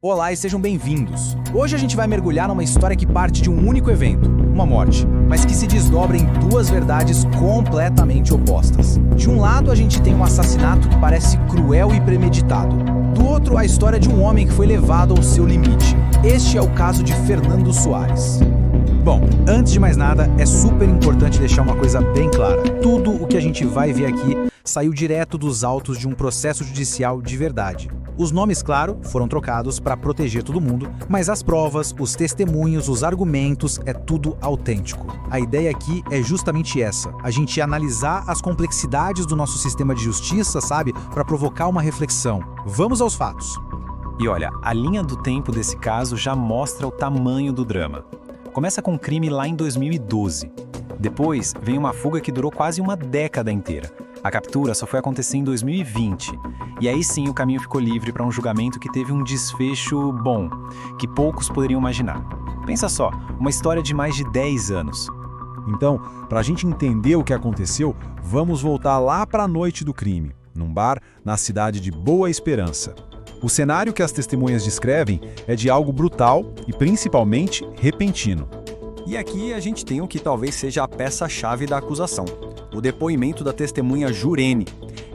Olá e sejam bem-vindos. Hoje a gente vai mergulhar numa história que parte de um único evento, uma morte, mas que se desdobra em duas verdades completamente opostas. De um lado, a gente tem um assassinato que parece cruel e premeditado. Do outro, a história de um homem que foi levado ao seu limite. Este é o caso de Fernando Soares. Bom, antes de mais nada, é super importante deixar uma coisa bem clara. Tudo o que a gente vai ver aqui saiu direto dos autos de um processo judicial de verdade. Os nomes, claro, foram trocados para proteger todo mundo, mas as provas, os testemunhos, os argumentos, é tudo autêntico. A ideia aqui é justamente essa, a gente analisar as complexidades do nosso sistema de justiça, sabe, para provocar uma reflexão. Vamos aos fatos. E olha, a linha do tempo desse caso já mostra o tamanho do drama. Começa com um crime lá em 2012. Depois vem uma fuga que durou quase uma década inteira. A captura só foi acontecer em 2020. E aí sim o caminho ficou livre para um julgamento que teve um desfecho bom, que poucos poderiam imaginar. Pensa só, uma história de mais de 10 anos. Então, para a gente entender o que aconteceu, vamos voltar lá para a noite do crime, num bar na cidade de Boa Esperança. O cenário que as testemunhas descrevem é de algo brutal e principalmente repentino. E aqui a gente tem o que talvez seja a peça-chave da acusação, o depoimento da testemunha Jurene.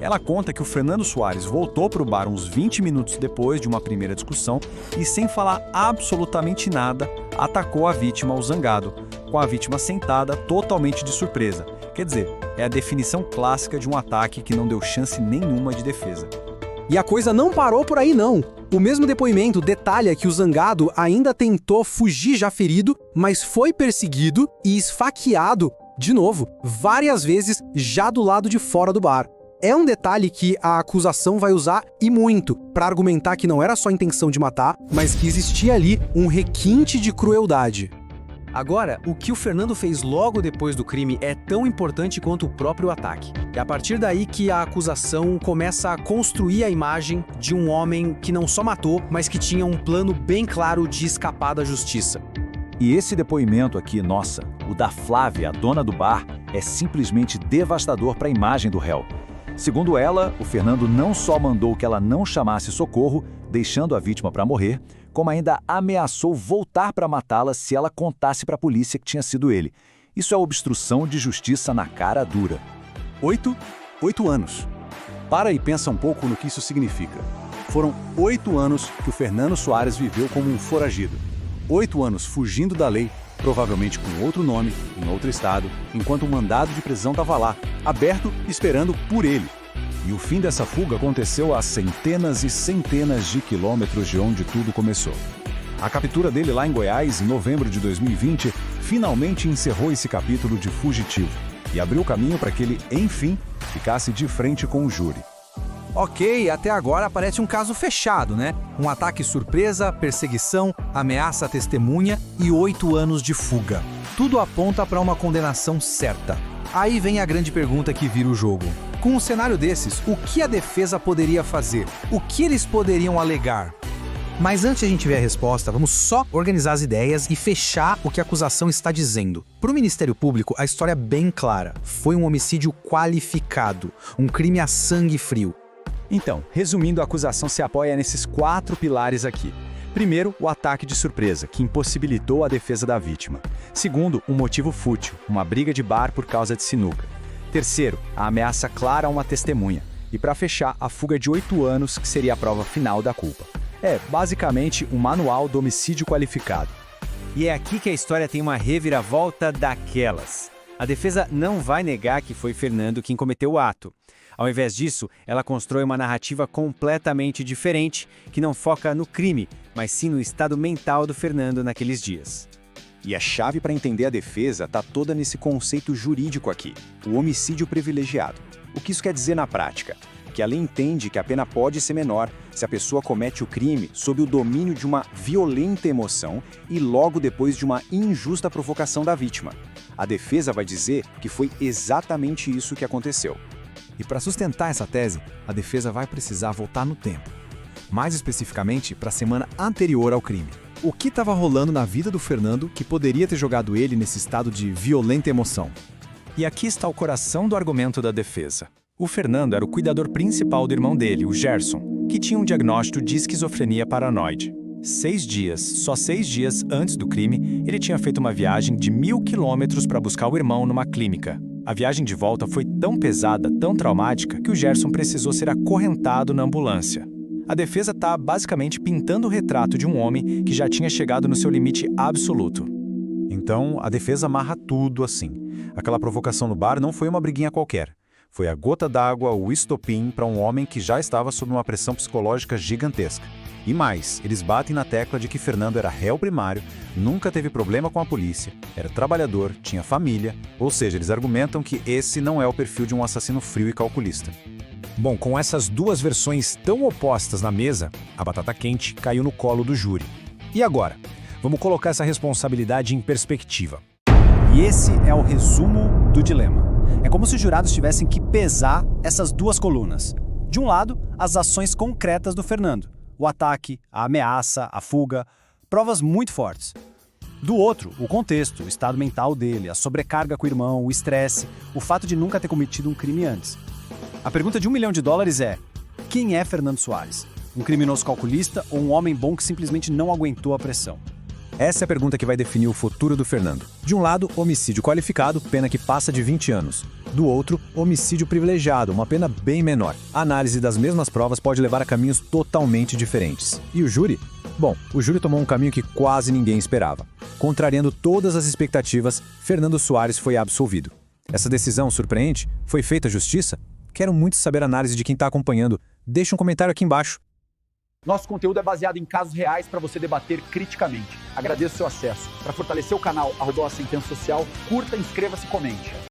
Ela conta que o Fernando Soares voltou para o bar uns 20 minutos depois de uma primeira discussão e, sem falar absolutamente nada, atacou a vítima ao zangado, com a vítima sentada totalmente de surpresa. Quer dizer, é a definição clássica de um ataque que não deu chance nenhuma de defesa. E a coisa não parou por aí não. O mesmo depoimento detalha que o zangado ainda tentou fugir já ferido, mas foi perseguido e esfaqueado, de novo, várias vezes já do lado de fora do bar. É um detalhe que a acusação vai usar e muito para argumentar que não era só intenção de matar, mas que existia ali um requinte de crueldade. Agora, o que o Fernando fez logo depois do crime é tão importante quanto o próprio ataque. É a partir daí que a acusação começa a construir a imagem de um homem que não só matou, mas que tinha um plano bem claro de escapar da justiça. E esse depoimento aqui, nossa, o da Flávia, a dona do bar, é simplesmente devastador para a imagem do réu. Segundo ela, o Fernando não só mandou que ela não chamasse socorro, deixando a vítima para morrer, como ainda ameaçou voltar para matá-la se ela contasse para a polícia que tinha sido ele. Isso é obstrução de justiça na cara dura. 8 anos. Para e pensa um pouco no que isso significa. Foram 8 anos que o Fernando Soares viveu como um foragido. 8 anos fugindo da lei, provavelmente com outro nome, em outro estado, enquanto um mandado de prisão estava lá, aberto, esperando por ele. E o fim dessa fuga aconteceu a centenas e centenas de quilômetros de onde tudo começou. A captura dele lá em Goiás, em novembro de 2020, finalmente encerrou esse capítulo de fugitivo e abriu caminho para que ele, enfim, ficasse de frente com o júri. Ok, até agora parece um caso fechado, né? Um ataque surpresa, perseguição, ameaça à testemunha e 8 anos de fuga. Tudo aponta para uma condenação certa. Aí vem a grande pergunta que vira o jogo. Com um cenário desses, o que a defesa poderia fazer? O que eles poderiam alegar? Mas antes de a gente ver a resposta, vamos só organizar as ideias e fechar o que a acusação está dizendo. Para o Ministério Público, a história é bem clara. Foi um homicídio qualificado, um crime a sangue frio. Então, resumindo, a acusação se apoia nesses 4 pilares aqui. Primeiro, o ataque de surpresa, que impossibilitou a defesa da vítima. Segundo, um motivo fútil, uma briga de bar por causa de sinuca. Terceiro, a ameaça clara a uma testemunha. E para fechar, a fuga de 8 anos, que seria a prova final da culpa. É, basicamente, um manual do homicídio qualificado. E é aqui que a história tem uma reviravolta daquelas. A defesa não vai negar que foi Fernando quem cometeu o ato. Ao invés disso, ela constrói uma narrativa completamente diferente, que não foca no crime, mas sim no estado mental do Fernando naqueles dias. E a chave para entender a defesa está toda nesse conceito jurídico aqui, o homicídio privilegiado. O que isso quer dizer na prática? Que a lei entende que a pena pode ser menor se a pessoa comete o crime sob o domínio de uma violenta emoção e logo depois de uma injusta provocação da vítima. A defesa vai dizer que foi exatamente isso que aconteceu. E para sustentar essa tese, a defesa vai precisar voltar no tempo. Mais especificamente, para a semana anterior ao crime. O que estava rolando na vida do Fernando que poderia ter jogado ele nesse estado de violenta emoção? E aqui está o coração do argumento da defesa. O Fernando era o cuidador principal do irmão dele, o Gerson, que tinha um diagnóstico de esquizofrenia paranoide. 6 dias, só 6 dias antes do crime, ele tinha feito uma viagem de 1.000 quilômetros para buscar o irmão numa clínica. A viagem de volta foi tão pesada, tão traumática, que o Gerson precisou ser acorrentado na ambulância. A defesa está basicamente pintando o retrato de um homem que já tinha chegado no seu limite absoluto. Então, a defesa amarra tudo assim. Aquela provocação no bar não foi uma briguinha qualquer. Foi a gota d'água, o estopim para um homem que já estava sob uma pressão psicológica gigantesca. E mais, eles batem na tecla de que Fernando era réu primário, nunca teve problema com a polícia, era trabalhador, tinha família, ou seja, eles argumentam que esse não é o perfil de um assassino frio e calculista. Bom, com essas duas versões tão opostas na mesa, a batata quente caiu no colo do júri. E agora? Vamos colocar essa responsabilidade em perspectiva. E esse é o resumo do dilema. É como se os jurados tivessem que pesar essas duas colunas. De um lado, as ações concretas do Fernando. O ataque, a ameaça, a fuga, provas muito fortes. Do outro, o contexto, o estado mental dele, a sobrecarga com o irmão, o estresse, o fato de nunca ter cometido um crime antes. A pergunta de $1 milhão é: quem é Fernando Soares? Um criminoso calculista ou um homem bom que simplesmente não aguentou a pressão? Essa é a pergunta que vai definir o futuro do Fernando. De um lado, homicídio qualificado, pena que passa de 20 anos. Do outro, homicídio privilegiado, uma pena bem menor. A análise das mesmas provas pode levar a caminhos totalmente diferentes. E o júri? Bom, o júri tomou um caminho que quase ninguém esperava. Contrariando todas as expectativas, Fernando Soares foi absolvido. Essa decisão surpreende? Foi feita justiça? Quero muito saber a análise de quem está acompanhando. Deixe um comentário aqui embaixo. Nosso conteúdo é baseado em casos reais para você debater criticamente. Agradeço o seu acesso. Para fortalecer o canal @Sentença Social, curta, inscreva-se e comente.